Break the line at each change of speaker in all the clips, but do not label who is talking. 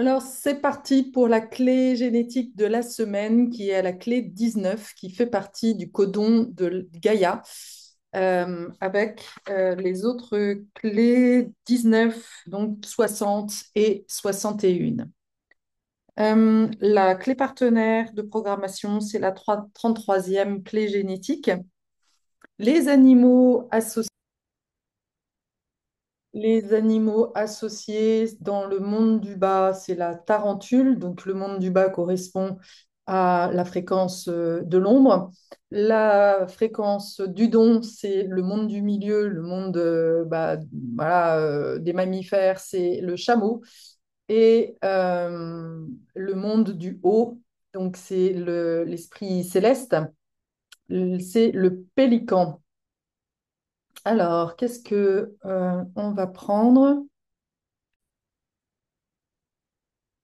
Alors, c'est parti pour la clé génétique de la semaine, qui est la clé 19, qui fait partie du codon de Gaïa, avec les autres clés 19, donc 60 et 61. La clé partenaire de programmation, c'est la 33e clé génétique. Les animaux associés. Les animaux associés dans le monde du bas, c'est la tarentule. Donc, le monde du bas correspond à la fréquence de l'ombre. La fréquence du don, c'est le monde du milieu, le monde voilà, des mammifères, c'est le chameau. Et le monde du haut, donc c'est l'esprit céleste, c'est le pélican. Alors, qu'est-ce que on va prendre?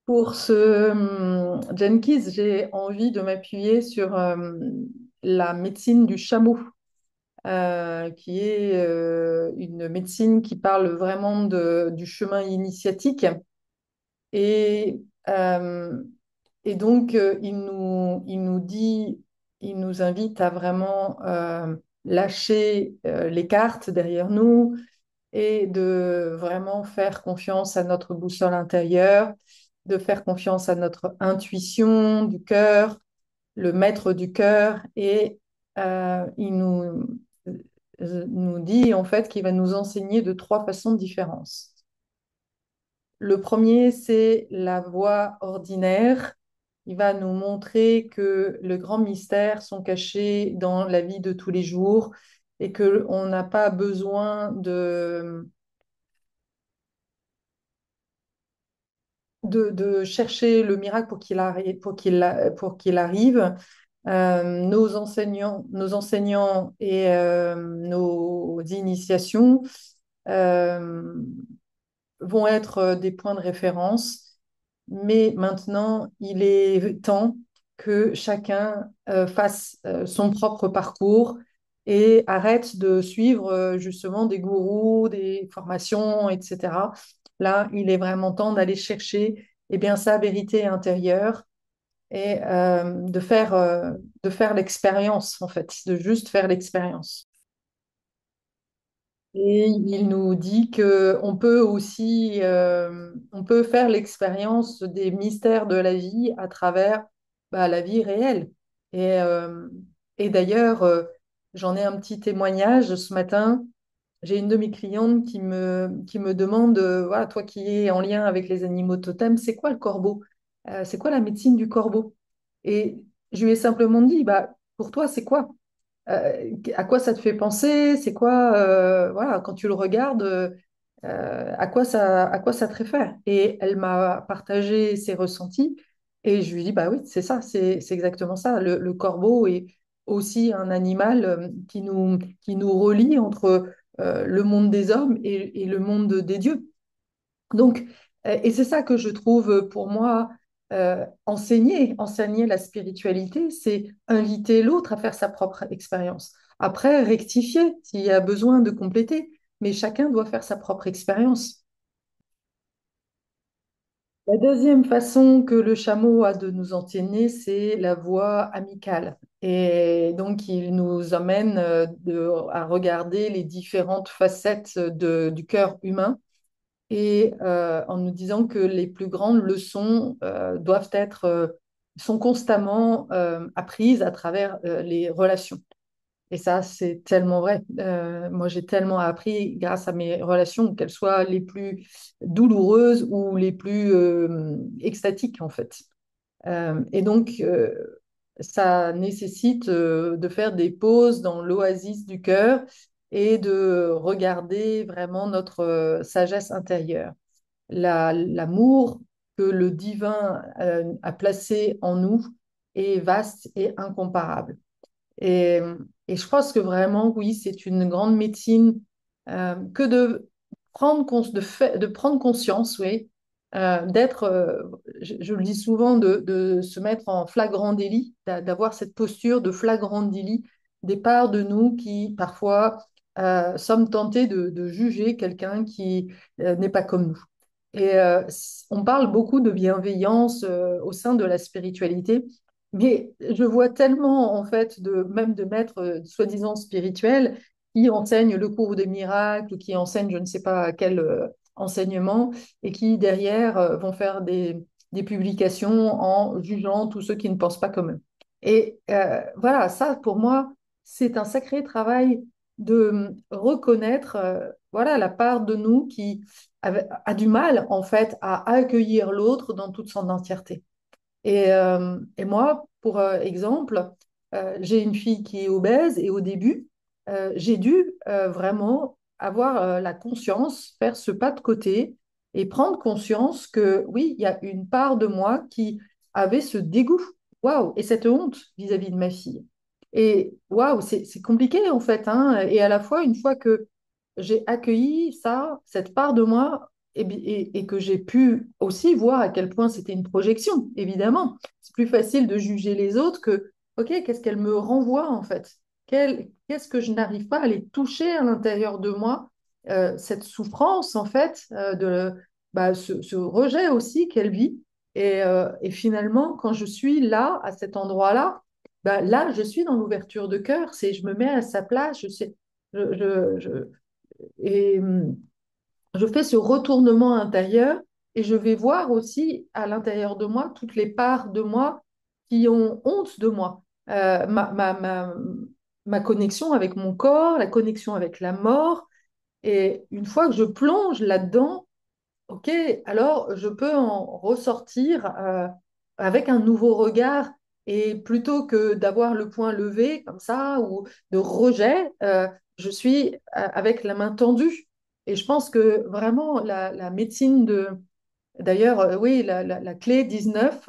Pour ce Jenkins, j'ai envie de m'appuyer sur la médecine du chameau, qui est une médecine qui parle vraiment du chemin initiatique. Et, euh, et donc, il nous dit, il nous invite à vraiment lâcher les cartes derrière nous et de vraiment faire confiance à notre boussole intérieure, de faire confiance à notre intuition du cœur, le maître du cœur. Et il nous dit en fait qu'il va nous enseigner de trois façons différentes. Le premier, c'est la voie ordinaire. Il va nous montrer que le grand mystère sont cachés dans la vie de tous les jours et qu'on n'a pas besoin de chercher le miracle pour qu'il arrive. Nos enseignants et nos initiations euh, vont être des points de référence, mais maintenant, il est temps que chacun fasse son propre parcours et arrête de suivre justement des gourous, des formations, etc. Là, il est vraiment temps d'aller chercher sa vérité intérieure et de faire l'expérience, en fait, de juste faire l'expérience. Et il nous dit que on peut aussi, on peut faire l'expérience des mystères de la vie à travers la vie réelle. Et, euh, et d'ailleurs, j'en ai un petit témoignage ce matin. J'ai une de mes clientes qui me demande, voilà, toi qui es en lien avec les animaux totems, c'est quoi le corbeau? C'est quoi la médecine du corbeau? Et je lui ai simplement dit, pour toi, c'est quoi? À quoi ça te fait penser? C'est quoi, voilà, quand tu le regardes, à quoi ça te réfère? Et elle m'a partagé ses ressentis et je lui ai dit, bah oui, c'est ça, c'est exactement ça. Le corbeau est aussi un animal qui nous relie entre le monde des hommes et le monde des dieux. Donc, et c'est ça que je trouve pour moi enseigner la spiritualité, c'est inviter l'autre à faire sa propre expérience. Après, rectifier s'il y a besoin de compléter, mais chacun doit faire sa propre expérience. La deuxième façon que le chameau a de nous entraîner, c'est la voie amicale. Et donc, il nous amène à regarder les différentes facettes du cœur humain et en nous disant que les plus grandes leçons sont constamment apprises à travers les relations. Et ça, c'est tellement vrai. Moi, j'ai tellement appris grâce à mes relations, qu'elles soient les plus douloureuses ou les plus extatiques, en fait. Et donc, ça nécessite de faire des pauses dans l'oasis du cœur et de regarder vraiment notre sagesse intérieure. L'amour que le divin a placé en nous est vaste et incomparable. Et, et je pense que vraiment, oui, c'est une grande médecine que de prendre conscience, oui, d'être, je le dis souvent, de se mettre en flagrant délit, d'avoir cette posture de flagrant délit des parts de nous qui, parfois, sommes tentés de juger quelqu'un qui n'est pas comme nous. On parle beaucoup de bienveillance au sein de la spiritualité, mais je vois tellement, en fait, même de maîtres soi-disant spirituels qui enseignent le cours des miracles ou qui enseignent je ne sais pas quel enseignement et qui, derrière, vont faire des publications en jugeant tous ceux qui ne pensent pas comme eux. Et voilà, ça, pour moi, c'est un sacré travail de reconnaître voilà, la part de nous qui a du mal, en fait, à accueillir l'autre dans toute son entièreté. Et moi, pour exemple, j'ai une fille qui est obèse et au début, j'ai dû vraiment avoir la conscience, faire ce pas de côté et prendre conscience que oui, il y a une part de moi qui avait ce dégoût, waouh, et cette honte vis-à-vis de ma fille. Et waouh, c'est compliqué en fait, hein, et à la fois, une fois que j'ai accueilli ça, cette part de moi, et que j'ai pu aussi voir à quel point c'était une projection, évidemment. C'est plus facile de juger les autres que, OK, qu'est-ce qu'elle me renvoie en fait? Qu'est-ce que je n'arrive pas à les toucher à l'intérieur de moi? Cette souffrance en fait, ce rejet aussi qu'elle vit. Et finalement, quand je suis là, à cet endroit-là, là, je suis dans l'ouverture de cœur, je me mets à sa place, je sais, je, et je fais ce retournement intérieur et je vais voir aussi à l'intérieur de moi toutes les parts de moi qui ont honte de moi. Ma connexion avec mon corps, la connexion avec la mort. Et une fois que je plonge là-dedans, ok, alors je peux en ressortir avec un nouveau regard et plutôt que d'avoir le poing levé comme ça ou de rejet, je suis avec la main tendue. Et je pense que vraiment la médecine d'ailleurs, oui, la clé 19,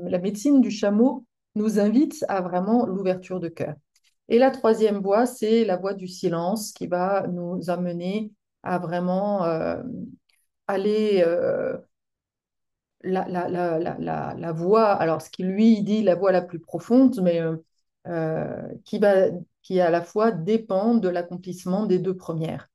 la médecine du chameau nous invite à vraiment l'ouverture de cœur. Et la troisième voie, c'est la voie du silence qui va nous amener à vraiment aller la voie, alors ce qui lui dit la voie la plus profonde, mais qui va, qui à la fois dépend de l'accomplissement des deux premières.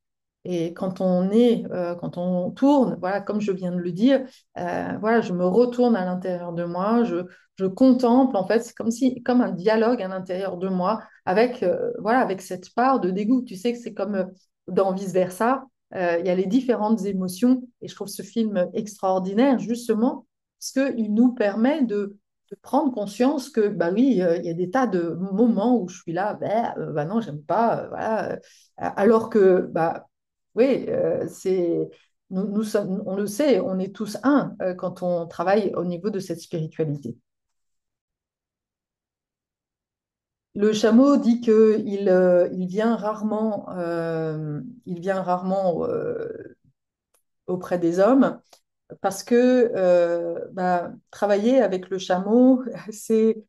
Et quand on tourne, voilà, comme je viens de le dire, voilà, je me retourne à l'intérieur de moi, je contemple, en fait, c'est comme un dialogue à l'intérieur de moi avec, voilà, avec cette part de dégoût. Tu sais que c'est comme dans Vice-Versa, il y a les différentes émotions et je trouve ce film extraordinaire justement parce qu'il nous permet de prendre conscience que, bah oui, il y a des tas de moments où je suis là, bah non, j'aime pas, voilà, alors que, bah oui, nous sommes, on le sait, on est tous un quand on travaille au niveau de cette spiritualité. Le chameau dit il vient rarement auprès des hommes parce que travailler avec le chameau, c'est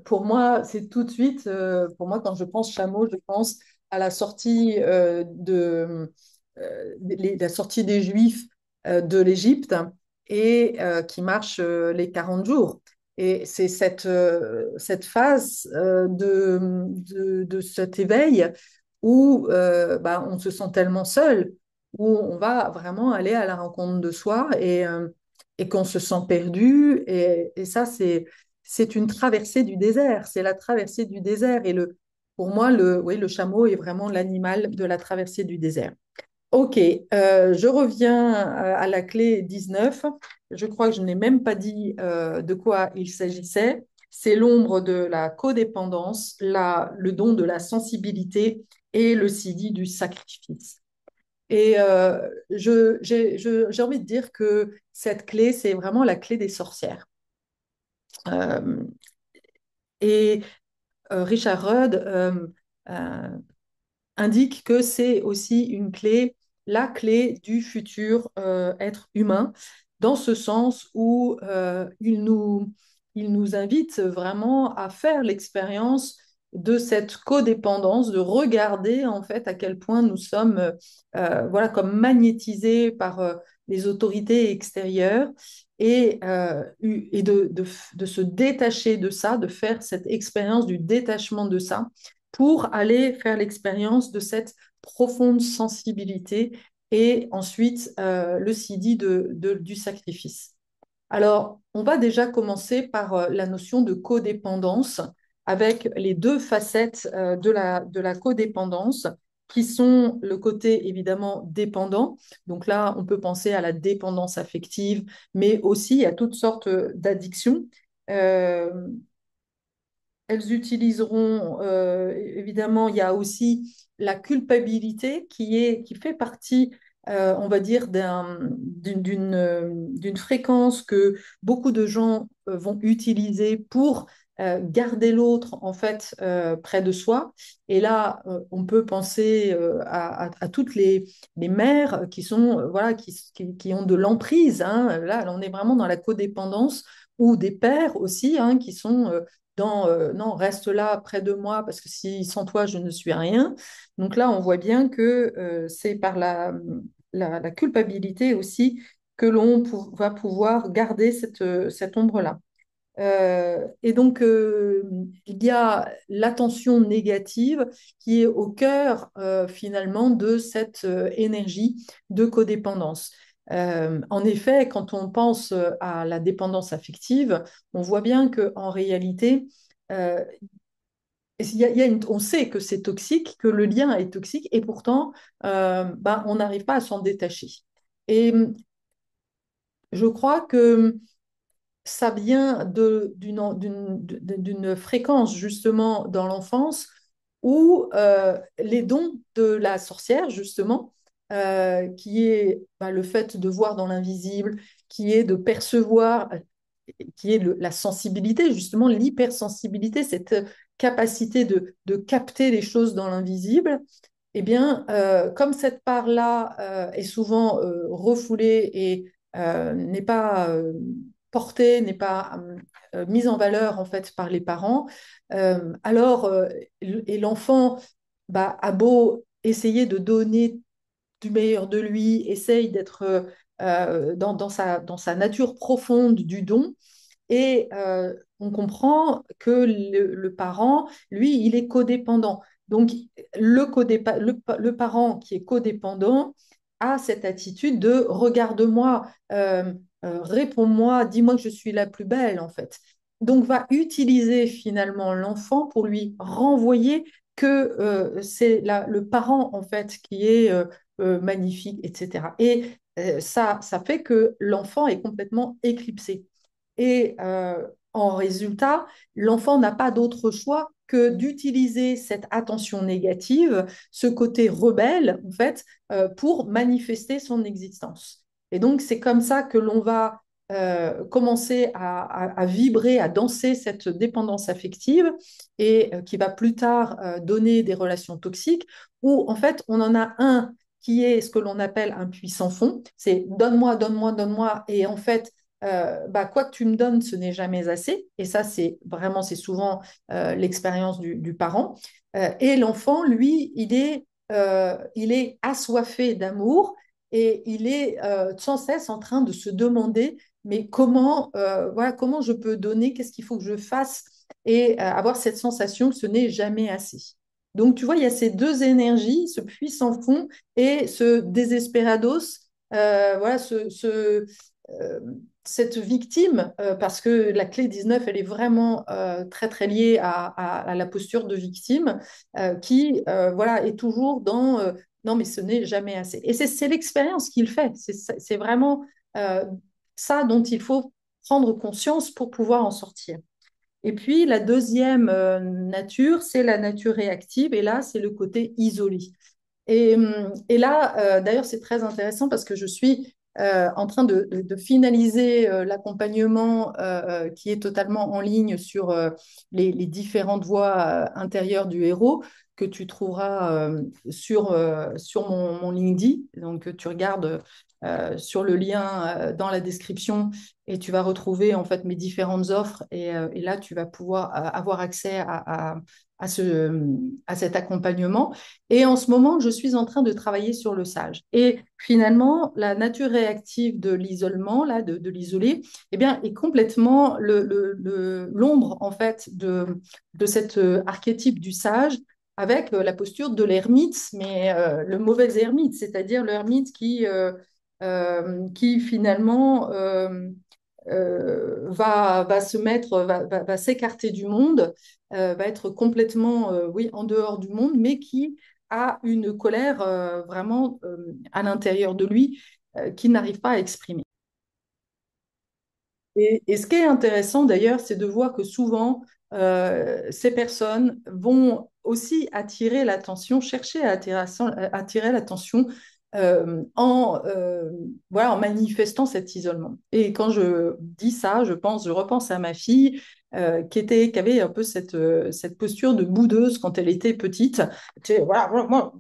pour moi, c'est tout de suite, pour moi, quand je pense chameau, je pense à la sortie, la sortie des Juifs de l'Égypte et qui marche les 40 jours. Et c'est cette phase de cet éveil où on se sent tellement seul, où on va vraiment aller à la rencontre de soi et qu'on se sent perdu. Et ça, c'est une traversée du désert. C'est la traversée du désert. Pour moi, oui, le chameau est vraiment l'animal de la traversée du désert. Ok, je reviens à la clé 19. Je crois que je n'ai même pas dit de quoi il s'agissait. C'est l'ombre de la codépendance, le don de la sensibilité et le sidi du sacrifice. Et j'ai envie de dire que cette clé, c'est vraiment la clé des sorcières. Euh, et Richard Rudd euh, indique que c'est aussi une clé, la clé du futur être humain, dans ce sens où il nous invite vraiment à faire l'expérience de cette codépendance, de regarder en fait à quel point nous sommes voilà, comme magnétisés par les autorités extérieures et de se détacher de ça, de faire cette expérience du détachement de ça pour aller faire l'expérience de cette profonde sensibilité et ensuite le sidi du sacrifice. Alors, on va déjà commencer par la notion de codépendance avec les deux facettes de la codépendance qui sont le côté évidemment dépendant. Donc là, on peut penser à la dépendance affective, mais aussi à toutes sortes d'addictions. Euh, Elles utiliseront, évidemment, il y a aussi la culpabilité qui fait partie, on va dire, d'une fréquence que beaucoup de gens vont utiliser pour garder l'autre, en fait, près de soi. Et là, on peut penser à toutes les mères qui sont, voilà, qui ont de l'emprise, hein. Là, on est vraiment dans la codépendance, ou des pères aussi, hein, qui sont dans non, reste là près de moi parce que si sans toi je ne suis rien. Donc là, on voit bien que c'est par la culpabilité aussi que va pouvoir garder cette ombre-là. Et donc, il y a l'attention négative qui est au cœur finalement de cette énergie de codépendance. En effet, quand on pense à la dépendance affective, on voit bien qu'en réalité, euh, on sait que c'est toxique, que le lien est toxique, et pourtant, ben, on n'arrive pas à s'en détacher. Et je crois que ça vient d'une fréquence justement dans l'enfance où les dons de la sorcière, justement, qui est bah, le fait de voir dans l'invisible, qui est de percevoir, qui est la sensibilité, justement l'hypersensibilité, cette capacité de capter les choses dans l'invisible, eh bien, comme cette part-là est souvent refoulée et n'est pas portée, n'est pas mise en valeur en fait par les parents, alors et l'enfant bah, a beau essayer de donner du meilleur de lui, essaye d'être dans sa nature profonde du don, et on comprend que le parent, lui, il est codépendant. Donc, le parent qui est codépendant a cette attitude de regarde-moi, réponds-moi, dis-moi que je suis la plus belle, en fait. Donc, va utiliser finalement l'enfant pour lui renvoyer que le parent, en fait, qui est magnifique, etc. Et ça fait que l'enfant est complètement éclipsé. Et en résultat, l'enfant n'a pas d'autre choix que d'utiliser cette attention négative, ce côté rebelle, en fait, pour manifester son existence. Et donc, c'est comme ça que l'on va commencer à vibrer, à danser cette dépendance affective et qui va plus tard donner des relations toxiques où, en fait, on en a un qui est ce que l'on appelle un puits sans fond. C'est donne-moi, donne-moi, donne-moi. Et en fait, bah, quoi que tu me donnes, ce n'est jamais assez. Et ça, c'est vraiment, c'est souvent l'expérience du parent. Et l'enfant, lui, il est assoiffé d'amour et il est sans cesse en train de se demander, mais comment, voilà, comment je peux donner, qu'est-ce qu'il faut que je fasse et avoir cette sensation que ce n'est jamais assez. Donc, tu vois, il y a ces deux énergies, ce puits sans fond et ce désesperados, voilà, euh, cette victime, parce que la clé 19, elle est vraiment très, très liée à la posture de victime, qui voilà, est toujours dans non, mais ce n'est jamais assez. Et c'est l'expérience qu'il fait. C'est vraiment euh, ça dont il faut prendre conscience pour pouvoir en sortir. Et puis, la deuxième nature, c'est la nature réactive. Et là, c'est le côté isolé. Et là, d'ailleurs, c'est très intéressant parce que je suis en train de finaliser l'accompagnement qui est totalement en ligne sur les différentes voies intérieures du héros que tu trouveras sur mon LinkedIn. Donc, tu regardes sur le lien dans la description et tu vas retrouver en fait mes différentes offres et là, tu vas pouvoir avoir accès à cet accompagnement. Et en ce moment, je suis en train de travailler sur le sage. Et finalement, la nature réactive de l'isolement, là, de l'isolé, eh bien, est complètement l'ombre, en fait, de cet archétype du sage avec la posture de l'ermite, mais le mauvais ermite, c'est-à-dire l'ermite qui finalement va se mettre, va s'écarter du monde, va être complètement, oui, en dehors du monde, mais qui a une colère vraiment à l'intérieur de lui qu'il n'arrive pas à exprimer. Et ce qui est intéressant d'ailleurs, c'est de voir que souvent, ces personnes vont aussi attirer l'attention, chercher à attirer l'attention voilà, en manifestant cet isolement. Et quand je dis ça, je repense à ma fille qui avait un peu cette posture de boudeuse quand elle était petite. Tu sais, voilà, moi,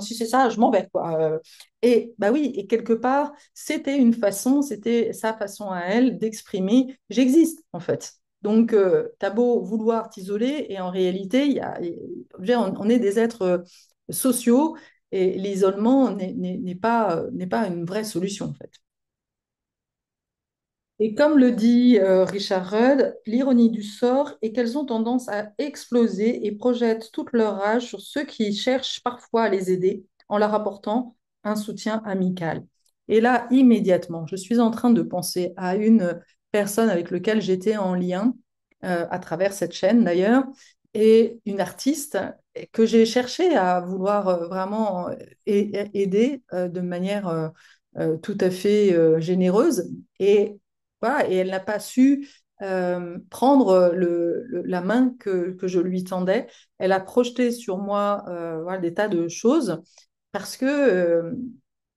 si c'est ça, je m'en vais, quoi. Et bah oui, et quelque part, c'était sa façon à elle d'exprimer j'existe en fait. Donc, t'as beau vouloir t'isoler, et en réalité, je veux dire, on est des êtres sociaux, et l'isolement n'est pas une vraie solution en fait. Et comme le dit Richard Rudd, l'ironie du sort est qu'elles ont tendance à exploser et projettent toute leur rage sur ceux qui cherchent parfois à les aider en leur apportant un soutien amical. Et là, immédiatement, je suis en train de penser à une personne avec laquelle j'étais en lien, à travers cette chaîne d'ailleurs, et une artiste que j'ai cherché à vouloir vraiment aider de manière tout à fait généreuse. Et voilà, et elle n'a pas su prendre la main que je lui tendais. Elle a projeté sur moi voilà, des tas de choses parce que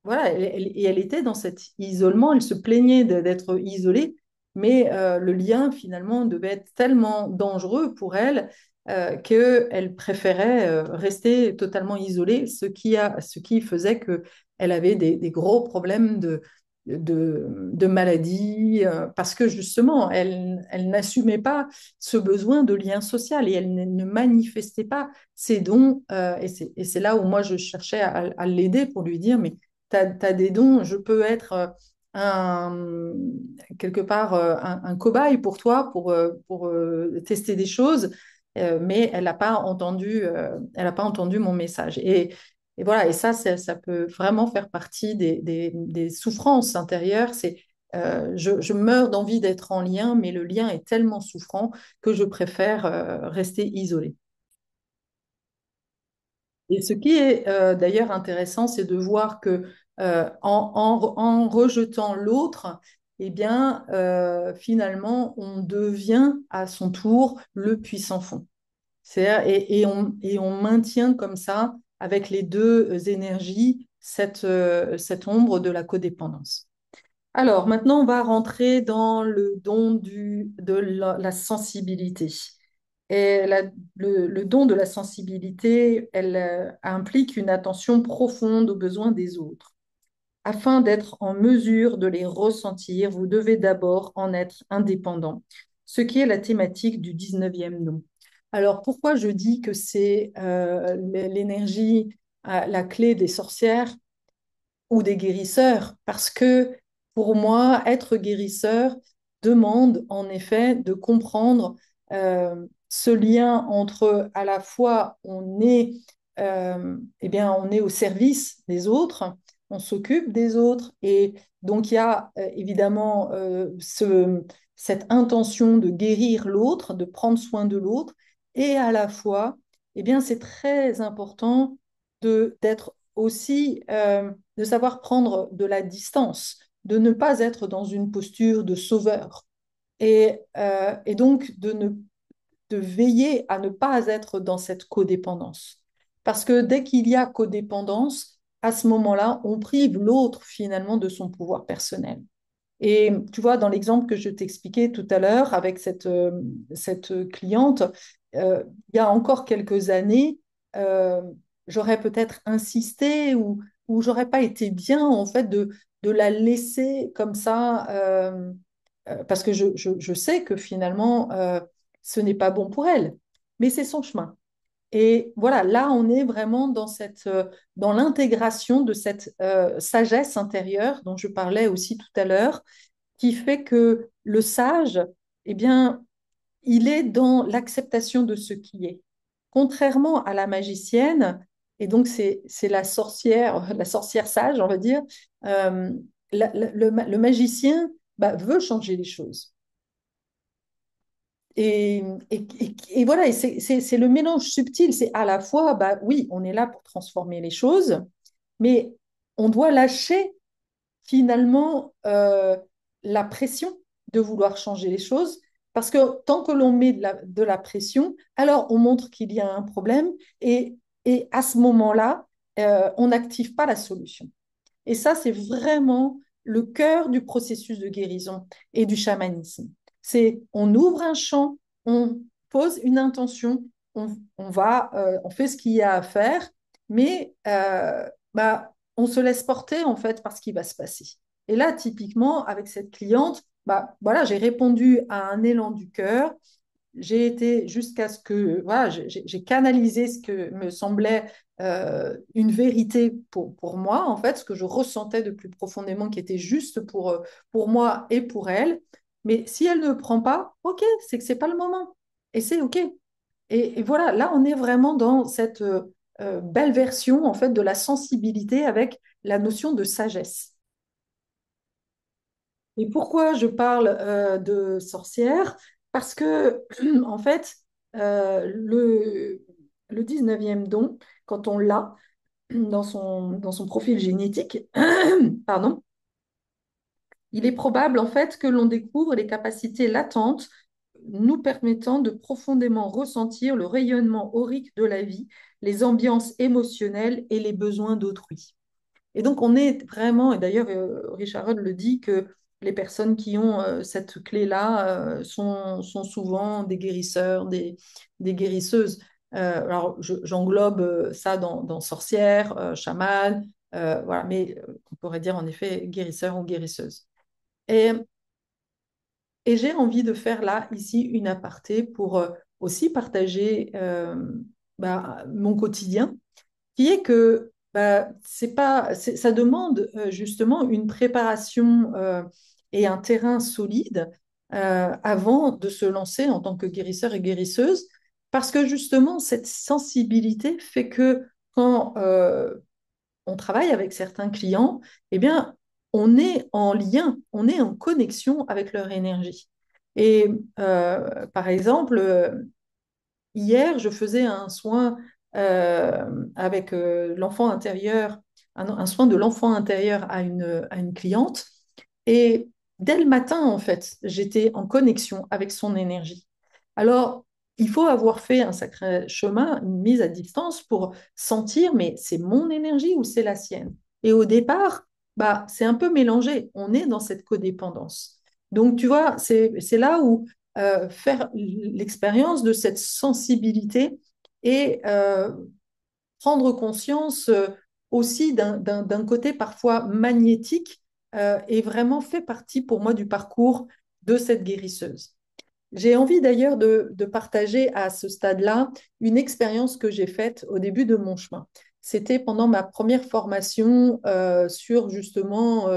voilà, et elle était dans cet isolement, elle se plaignait d'être isolée, mais le lien finalement devait être tellement dangereux pour elle qu'elle préférait rester totalement isolée, ce qui faisait qu'elle avait des gros problèmes de maladie, parce que justement, elle n'assumait pas ce besoin de lien social, et elle ne manifestait pas ses dons. Et c'est là où moi, je cherchais à l'aider pour lui dire, mais tu as des dons, je peux être un, quelque part un cobaye pour toi, pour tester des choses, mais elle n'a pas entendu mon message. Et voilà, et ça peut vraiment faire partie des souffrances intérieures. Je meurs d'envie d'être en lien, mais le lien est tellement souffrant que je préfère rester isolée. Et ce qui est d'ailleurs intéressant, c'est de voir que en rejetant l'autre, eh bien, finalement, on devient à son tour le puissant fond. Et on maintient comme ça, avec les deux énergies, cette ombre de la codépendance. Alors, maintenant, on va rentrer dans le don de la sensibilité. Et le don de la sensibilité, elle implique une attention profonde aux besoins des autres. Afin d'être en mesure de les ressentir, vous devez d'abord en être indépendant, ce qui est la thématique du 19e don. Alors, pourquoi je dis que c'est l'énergie, la clé des sorcières ou des guérisseurs? Parce que pour moi, être guérisseur demande en effet de comprendre ce lien entre à la fois eh bien, on est au service des autres, on s'occupe des autres, et donc il y a évidemment cette intention de guérir l'autre, de prendre soin de l'autre, et à la fois, eh bien, c'est très important d'être aussi de savoir prendre de la distance, de ne pas être dans une posture de sauveur, et donc de veiller à ne pas être dans cette codépendance. Parce que dès qu'il y a codépendance, à ce moment-là, on prive l'autre finalement de son pouvoir personnel. Et tu vois, dans l'exemple que je t'expliquais tout à l'heure avec cette cliente, il y a encore quelques années, euh, j'aurais peut-être insisté ou j'aurais pas été bien en fait de la laisser comme ça, parce que je sais que finalement, ce n'est pas bon pour elle, mais c'est son chemin. Et voilà, là, on est vraiment dans l'intégration de cette sagesse intérieure dont je parlais aussi tout à l'heure, qui fait que le sage, eh bien, il est dans l'acceptation de ce qui est. contrairement à la magicienne, et donc c'est la sorcière sage, on va dire, euh, le magicien veut changer les choses. Et, et voilà, et c'est le mélange subtil. C'est à la fois, bah oui, on est là pour transformer les choses, mais on doit lâcher finalement la pression de vouloir changer les choses. Parce que tant que l'on met de la pression, alors on montre qu'il y a un problème et à ce moment-là, on n'active pas la solution. Et ça, c'est vraiment le cœur du processus de guérison et du chamanisme. C'est on ouvre un champ, on pose une intention, on fait ce qu'il y a à faire, mais on se laisse porter en fait par ce qui va se passer. Et là, typiquement, avec cette cliente, voilà, j'ai répondu à un élan du cœur, j'ai été jusqu'à ce que, voilà, j'ai canalisé ce que me semblait une vérité pour moi, en fait, ce que je ressentais de plus profondément qui était juste pour moi et pour elle. Mais si elle ne prend pas, ok, c'est que c'est pas le moment. Et c'est ok. Et voilà, là, on est vraiment dans cette belle version, en fait, de la sensibilité avec la notion de sagesse. Et pourquoi je parle de sorcière? Parce que, en fait, le 19e don, quand on l'a dans son profil génétique, pardon, il est probable, en fait, que l'on découvre les capacités latentes nous permettant de profondément ressentir le rayonnement aurique de la vie, les ambiances émotionnelles et les besoins d'autrui. Et donc, on est vraiment, et d'ailleurs, Richard Rudd le dit, que les personnes qui ont cette clé-là sont souvent des guérisseurs, des guérisseuses. Alors, j'englobe ça dans sorcière, chaman, voilà, mais on pourrait dire en effet guérisseur ou guérisseuse. Et, et j'ai envie de faire là, ici, une aparté pour aussi partager mon quotidien qui est que c'est pas, ça demande justement une préparation et un terrain solide avant de se lancer en tant que guérisseur et guérisseuse, parce que justement, cette sensibilité fait que quand on travaille avec certains clients, eh bien, on est en lien, on est en connexion avec leur énergie. Et par exemple, hier, je faisais un soin avec l'enfant intérieur, un soin de l'enfant intérieur à une cliente. Et dès le matin, en fait, j'étais en connexion avec son énergie. Alors, il faut avoir fait un sacré chemin, une mise à distance pour sentir, mais c'est mon énergie ou c'est la sienne? Et au départ, c'est un peu mélangé. On est dans cette codépendance. Donc, tu vois, c'est là où faire l'expérience de cette sensibilité et prendre conscience aussi d'un côté parfois magnétique et vraiment fait partie pour moi du parcours de cette guérisseuse. J'ai envie d'ailleurs de partager à ce stade-là une expérience que j'ai faite au début de mon chemin. C'était pendant ma première formation sur justement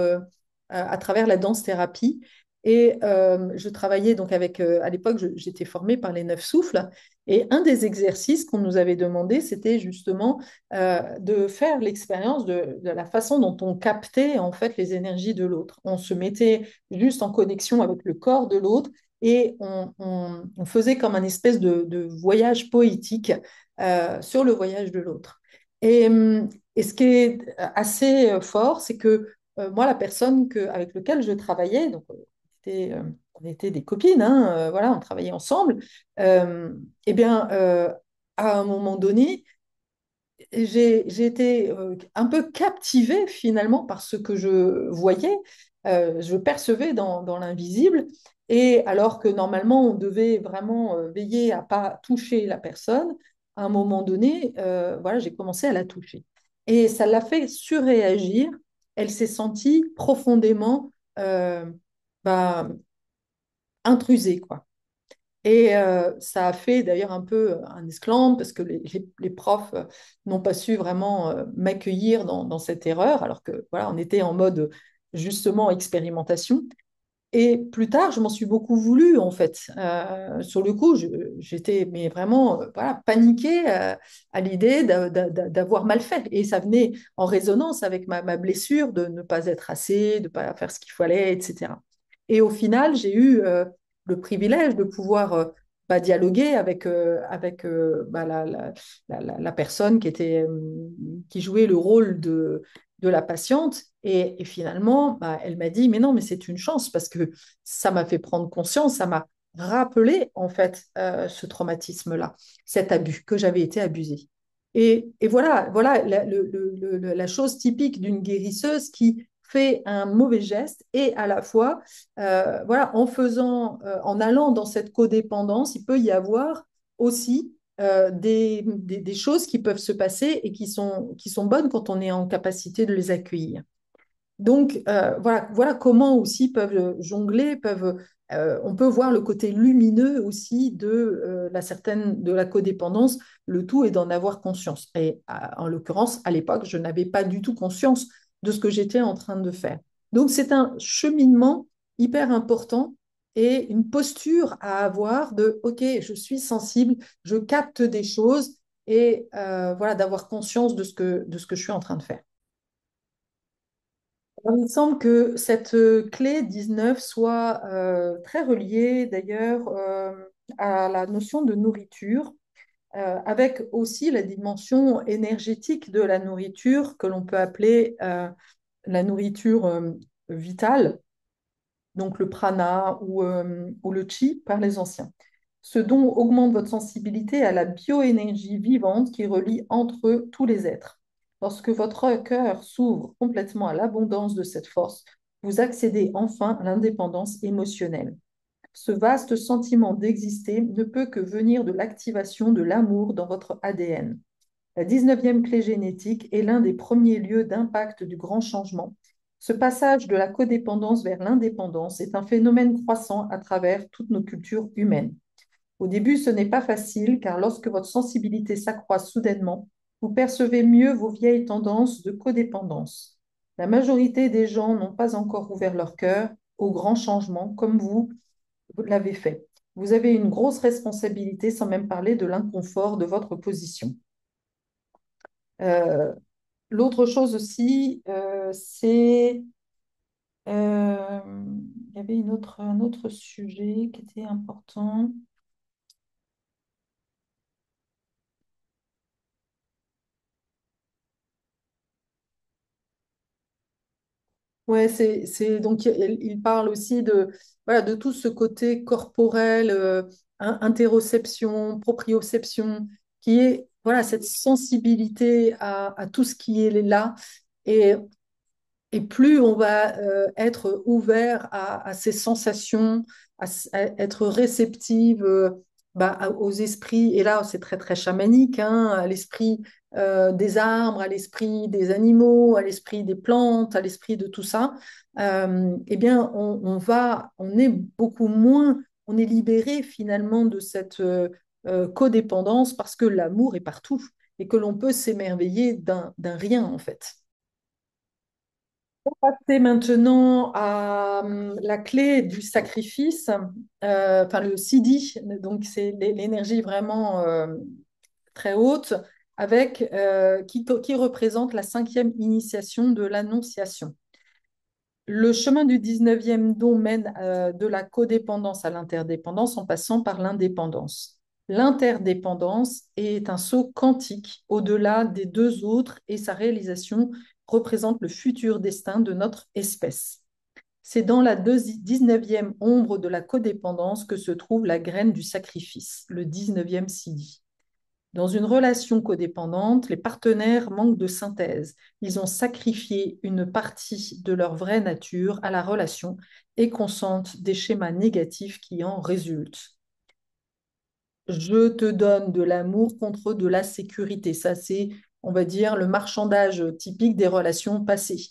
à travers la danse-thérapie. Et je travaillais donc avec, à l'époque, j'étais formée par les neuf souffles. Et un des exercices qu'on nous avait demandé, c'était justement de faire l'expérience de la façon dont on captait en fait les énergies de l'autre. On se mettait juste en connexion avec le corps de l'autre et on faisait comme un espèce de voyage poétique sur le voyage de l'autre. Et ce qui est assez fort, c'est que moi, la personne avec laquelle je travaillais, donc on était des copines, hein, voilà, on travaillait ensemble, euh, eh bien, à un moment donné, j'ai été un peu captivée finalement par ce que je voyais, je percevais dans l'invisible, et alors que normalement on devait vraiment veiller à pas toucher la personne, à un moment donné, voilà, j'ai commencé à la toucher. Et ça l'a fait surréagir, elle s'est sentie profondément bah, intrusée, quoi. Et ça a fait d'ailleurs un peu un esclandre parce que les profs n'ont pas su vraiment m'accueillir dans cette erreur, alors que voilà, on était en mode justement expérimentation. Et plus tard, je m'en suis beaucoup voulu, en fait. Sur le coup, j'étais mais vraiment voilà, paniquée à l'idée d'avoir mal fait. Et ça venait en résonance avec ma blessure de ne pas être assez, de ne pas faire ce qu'il fallait, etc. Et au final, j'ai eu le privilège de pouvoir dialoguer avec la personne qui jouait le rôle de la patiente. Et finalement, elle m'a dit, mais non, mais c'est une chance parce que ça m'a fait prendre conscience, ça m'a rappelé en fait ce traumatisme-là, cet abus, que j'avais été abusée. Et voilà la chose typique d'une guérisseuse qui fait un mauvais geste et à la fois, voilà, en allant dans cette codépendance, il peut y avoir aussi des choses qui peuvent se passer et qui sont bonnes quand on est en capacité de les accueillir. Donc, voilà comment aussi peuvent jongler, on peut voir le côté lumineux aussi de la codépendance. Le tout est d'en avoir conscience. Et en l'occurrence, à l'époque, je n'avais pas du tout conscience de ce que j'étais en train de faire. Donc, c'est un cheminement hyper important et une posture à avoir de, OK, je suis sensible, je capte des choses et voilà, d'avoir conscience de ce que je suis en train de faire. Il me semble que cette clé 19 soit très reliée d'ailleurs à la notion de nourriture, avec aussi la dimension énergétique de la nourriture que l'on peut appeler la nourriture vitale, donc le prana ou le chi par les anciens. Ce don augmente votre sensibilité à la bioénergie vivante qui relie entre eux tous les êtres. Lorsque votre cœur s'ouvre complètement à l'abondance de cette force, vous accédez enfin à l'indépendance émotionnelle. Ce vaste sentiment d'exister ne peut que venir de l'activation de l'amour dans votre ADN. La 19e clé génétique est l'un des premiers lieux d'impact du grand changement. Ce passage de la codépendance vers l'indépendance est un phénomène croissant à travers toutes nos cultures humaines. Au début, ce n'est pas facile car lorsque votre sensibilité s'accroît soudainement, vous percevez mieux vos vieilles tendances de codépendance. La majorité des gens n'ont pas encore ouvert leur cœur au grand changement comme vous l'avez fait. Vous avez une grosse responsabilité sans même parler de l'inconfort de votre position. Euh, L'autre chose aussi, euh, il y avait un autre sujet qui était important. Ouais, donc il parle aussi de, voilà, de tout ce côté corporel, interoception, proprioception, qui est voilà, cette sensibilité à tout ce qui est là. Et Et plus on va être ouvert à ces sensations, à être réceptive aux esprits, et là c'est très très chamanique, hein, à l'esprit des arbres, à l'esprit des animaux, à l'esprit des plantes, à l'esprit de tout ça, eh bien on est beaucoup moins, on est libéré finalement de cette codépendance parce que l'amour est partout et que l'on peut s'émerveiller d'un rien en fait. Passer maintenant à la clé du sacrifice, enfin le Sidi, donc c'est l'énergie vraiment très haute, qui représente la cinquième initiation de l'Annonciation. Le chemin du 19e don mène de la codépendance à l'interdépendance en passant par l'indépendance. L'interdépendance est un saut quantique au-delà des deux autres et sa réalisation représente le futur destin de notre espèce. C'est dans la 19e ombre de la codépendance que se trouve la graine du sacrifice, le 19e Sidi. Dans une relation codépendante, les partenaires manquent de synthèse. Ils ont sacrifié une partie de leur vraie nature à la relation et consentent des schémas négatifs qui en résultent. Je te donne de l'amour contre de la sécurité. Ça, c'est, on va dire, le marchandage typique des relations passées.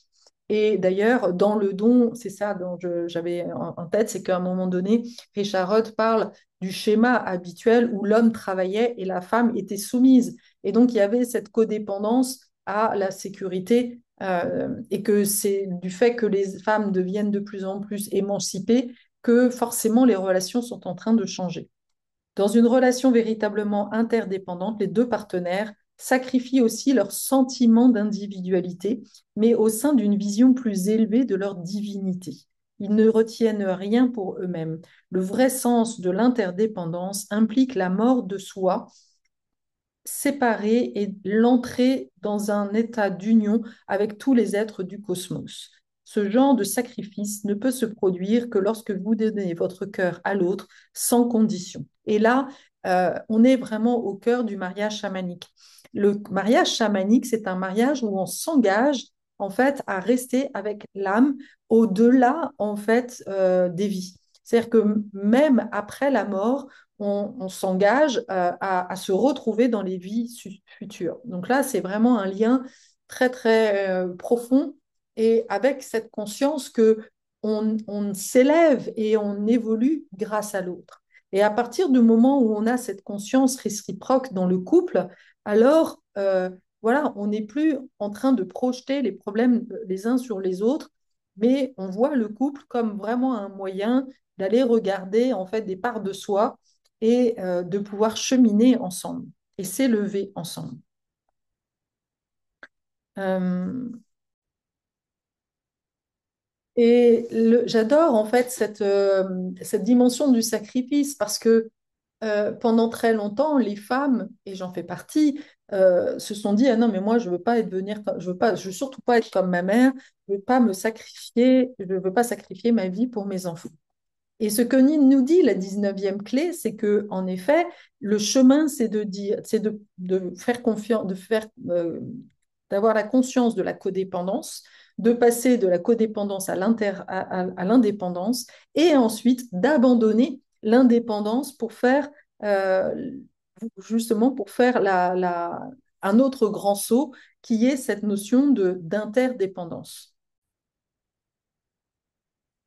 Et d'ailleurs, dans le don, c'est ça dont j'avais en tête, c'est qu'à un moment donné, Richard Rudd parle du schéma habituel où l'homme travaillait et la femme était soumise. Et donc, il y avait cette codépendance à la sécurité Et que c'est du fait que les femmes deviennent de plus en plus émancipées que forcément les relations sont en train de changer. Dans une relation véritablement interdépendante, les deux partenaires sacrifient aussi leur sentiment d'individualité, mais au sein d'une vision plus élevée de leur divinité. Ils ne retiennent rien pour eux-mêmes. Le vrai sens de l'interdépendance implique la mort de soi séparer et l'entrée dans un état d'union avec tous les êtres du cosmos. Ce genre de sacrifice ne peut se produire que lorsque vous donnez votre cœur à l'autre sans condition. Et là, on est vraiment au cœur du mariage chamanique. Le mariage chamanique, c'est un mariage où on s'engage en fait à rester avec l'âme au-delà en fait des vies. C'est-à-dire que même après la mort, on s'engage à se retrouver dans les vies futures. Donc là, c'est vraiment un lien très, très profond et avec cette conscience que on s'élève et on évolue grâce à l'autre. Et à partir du moment où on a cette conscience réciproque dans le couple, alors voilà, on n'est plus en train de projeter les problèmes les uns sur les autres, mais on voit le couple comme vraiment un moyen d'aller regarder en fait des parts de soi et de pouvoir cheminer ensemble et s'élever ensemble. Euh, J'adore en fait cette dimension du sacrifice parce que pendant très longtemps, les femmes, et j'en fais partie, se sont dit, ah non, mais moi, je veux pas être venir, je veux pas, je veux surtout pas être comme ma mère, je veux pas me sacrifier, je veux pas sacrifier ma vie pour mes enfants. Et ce que nous dit la 19e clé, c'est que en effet, le chemin, c'est de dire, c'est de faire confiance, de faire, d'avoir la conscience de la codépendance, de passer de la codépendance à l'indépendance, et ensuite d'abandonner l'indépendance pour faire justement pour faire un autre grand saut qui est cette notion d'interdépendance.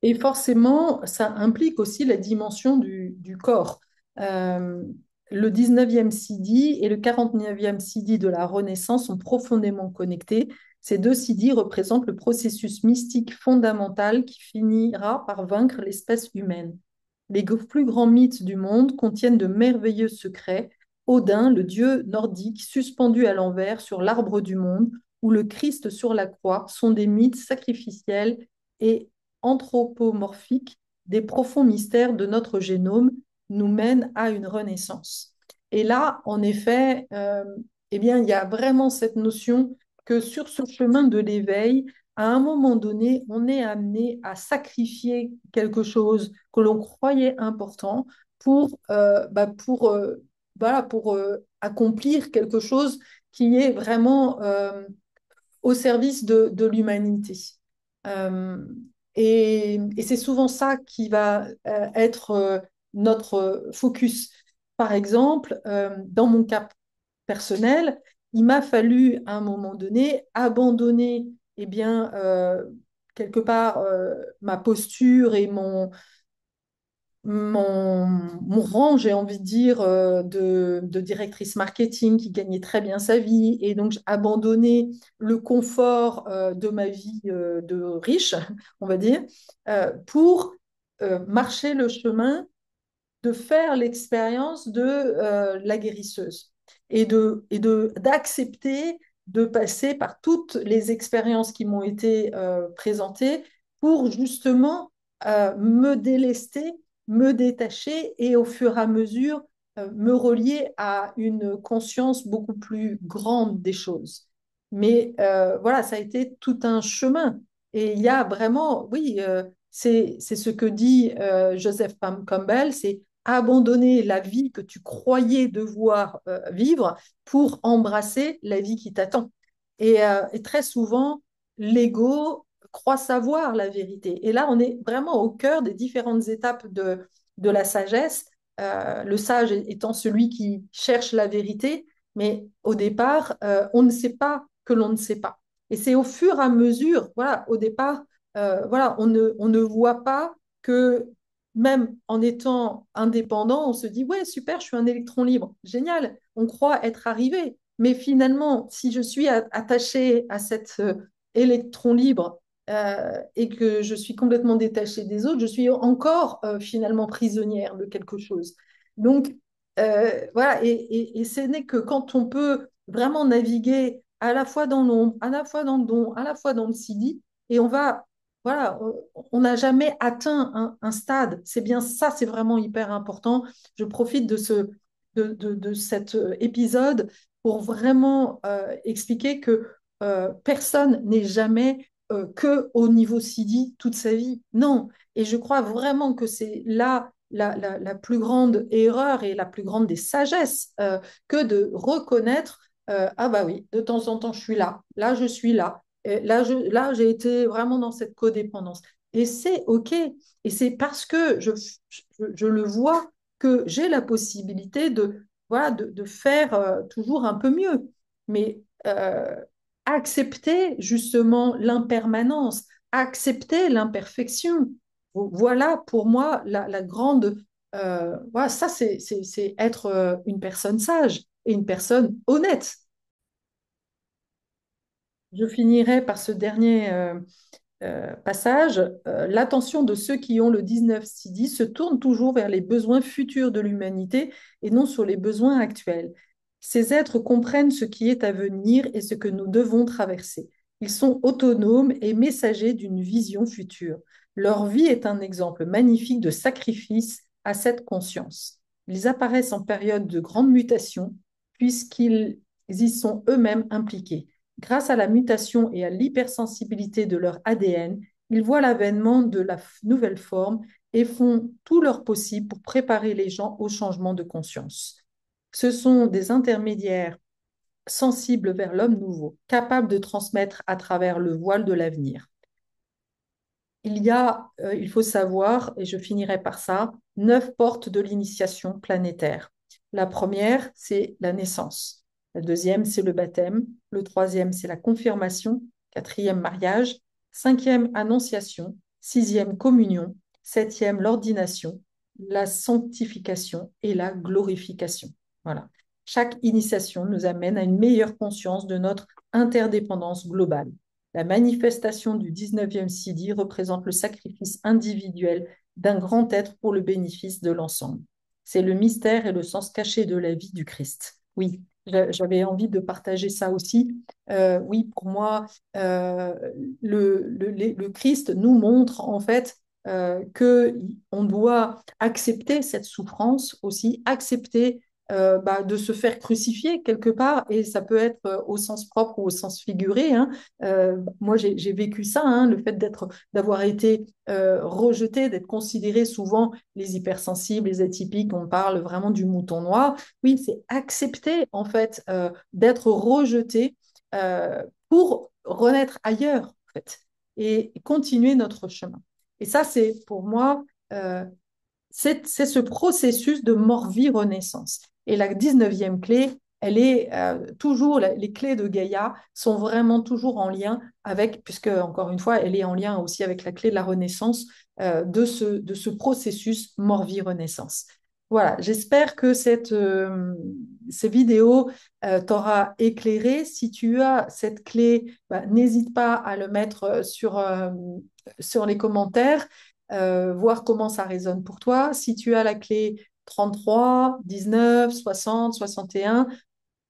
Et forcément, ça implique aussi la dimension du corps. Euh, le 19e Sidi et le 49e Sidi de la Renaissance sont profondément connectés. Ces deux Sidis représentent le processus mystique fondamental qui finira par vaincre l'espèce humaine. Les plus grands mythes du monde contiennent de merveilleux secrets. Odin, le dieu nordique, suspendu à l'envers sur l'arbre du monde, ou le Christ sur la croix sont des mythes sacrificiels et anthropomorphiques des profonds mystères de notre génome nous mènent à une renaissance. Et là, en effet, eh bien, il y a vraiment cette notion que sur ce chemin de l'éveil, à un moment donné, on est amené à sacrifier quelque chose que l'on croyait important pour voilà, pour accomplir quelque chose qui est vraiment au service de l'humanité. Euh, et c'est souvent ça qui va être notre focus. Par exemple, dans mon cas personnel, il m'a fallu à un moment donné abandonner eh bien, quelque part ma posture et mon rang, j'ai envie de dire, de directrice marketing qui gagnait très bien sa vie. Et donc, j'ai abandonné le confort de ma vie de riche, on va dire, pour marcher le chemin de faire l'expérience de la guérisseuse d'accepter de passer par toutes les expériences qui m'ont été présentées pour justement me délester, me détacher et au fur et à mesure me relier à une conscience beaucoup plus grande des choses. Mais voilà, ça a été tout un chemin. Et il y a vraiment, oui, c'est ce que dit Joseph Campbell, c'est abandonner la vie que tu croyais devoir vivre pour embrasser la vie qui t'attend. Et très souvent, l'ego croit savoir la vérité. Et là, on est vraiment au cœur des différentes étapes de la sagesse. Le sage étant celui qui cherche la vérité, mais au départ, on ne sait pas que l'on ne sait pas. Et c'est au fur et à mesure, voilà, au départ, voilà, on ne voit pas que même en étant indépendant, on se dit, ouais, super, je suis un électron libre, génial, on croit être arrivé. Mais finalement, si je suis attaché à cette électron libre et que je suis complètement détachée des autres, je suis encore finalement prisonnière de quelque chose. Donc, voilà, et ce n'est que quand on peut vraiment naviguer à la fois dans l'ombre, à la fois dans le don, à la fois dans le sidi, et on va, voilà, on n'a jamais atteint un stade. C'est bien ça, c'est vraiment hyper important. Je profite de cet épisode pour vraiment expliquer que personne n'est jamais que au niveau sidi toute sa vie. Non. Et je crois vraiment que c'est là la plus grande erreur et la plus grande des sagesses que de reconnaître, ah bah oui, de temps en temps je suis là, là je suis là, et là j'ai été vraiment dans cette codépendance. Et c'est OK. Et c'est parce que je le vois que j'ai la possibilité voilà, de faire toujours un peu mieux. Mais accepter justement l'impermanence, accepter l'imperfection. Voilà pour moi la grande... voilà, ça, c'est être une personne sage et une personne honnête. Je finirai par ce dernier passage. L'attention de ceux qui ont le 19 Sidi se tourne toujours vers les besoins futurs de l'humanité et non sur les besoins actuels. Ces êtres comprennent ce qui est à venir et ce que nous devons traverser. Ils sont autonomes et messagers d'une vision future. Leur vie est un exemple magnifique de sacrifice à cette conscience. Ils apparaissent en période de grande mutation puisqu'ils y sont eux-mêmes impliqués. Grâce à la mutation et à l'hypersensibilité de leur ADN, ils voient l'avènement de la nouvelle forme et font tout leur possible pour préparer les gens au changement de conscience. Ce sont des intermédiaires sensibles vers l'homme nouveau, capables de transmettre à travers le voile de l'avenir. Il faut savoir, et je finirai par ça, 9 portes de l'initiation planétaire. La première, c'est la naissance. La deuxième, c'est le baptême. Le troisième, c'est la confirmation. Quatrième, mariage. Cinquième, annonciation. Sixième, communion. Septième, l'ordination. La sanctification et la glorification. Voilà. Chaque initiation nous amène à une meilleure conscience de notre interdépendance globale. La manifestation du 19e Sidi représente le sacrifice individuel d'un grand être pour le bénéfice de l'ensemble. C'est le mystère et le sens caché de la vie du Christ. Oui, j'avais envie de partager ça aussi. Oui, pour moi, le Christ nous montre en fait qu'on doit accepter cette souffrance aussi, accepter de se faire crucifier quelque part, et ça peut être au sens propre ou au sens figuré. Hein. Moi, j'ai vécu ça, hein, le fait d'avoir été rejeté, d'être considéré souvent les hypersensibles, les atypiques, on parle vraiment du mouton noir. Oui, c'est accepter en fait d'être rejeté pour renaître ailleurs en fait, et continuer notre chemin. Et ça, c'est pour moi, c'est ce processus de mort-vie-renaissance. Et la 19e clé, elle est toujours, les clés de Gaïa sont vraiment toujours en lien avec, puisque encore une fois, elle est en lien aussi avec la clé de la renaissance, de ce processus mort-vie-renaissance. Voilà, j'espère que ces vidéos t'aura éclairé. Si tu as cette clé, n'hésite pas à le mettre sur les commentaires, voir comment ça résonne pour toi. Si tu as la clé 33, 19, 60, 61,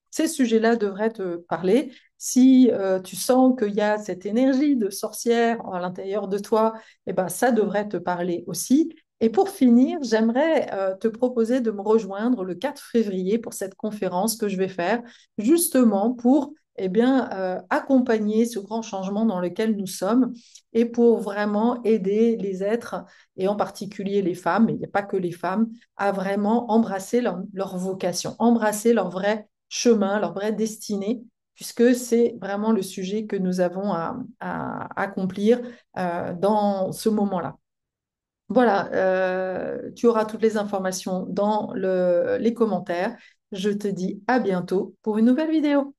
ces sujets-là devraient te parler. Si tu sens qu'il y a cette énergie de sorcière à l'intérieur de toi, eh ben, ça devrait te parler aussi. Et pour finir, j'aimerais te proposer de me rejoindre le 4 février pour cette conférence que je vais faire, justement pour accompagner ce grand changement dans lequel nous sommes et pour vraiment aider les êtres, et en particulier les femmes, mais il n'y a pas que les femmes, à vraiment embrasser leur vocation, embrasser leur vrai chemin, leur vraie destinée, puisque c'est vraiment le sujet que nous avons à accomplir dans ce moment-là. Voilà, tu auras toutes les informations dans les commentaires. Je te dis à bientôt pour une nouvelle vidéo.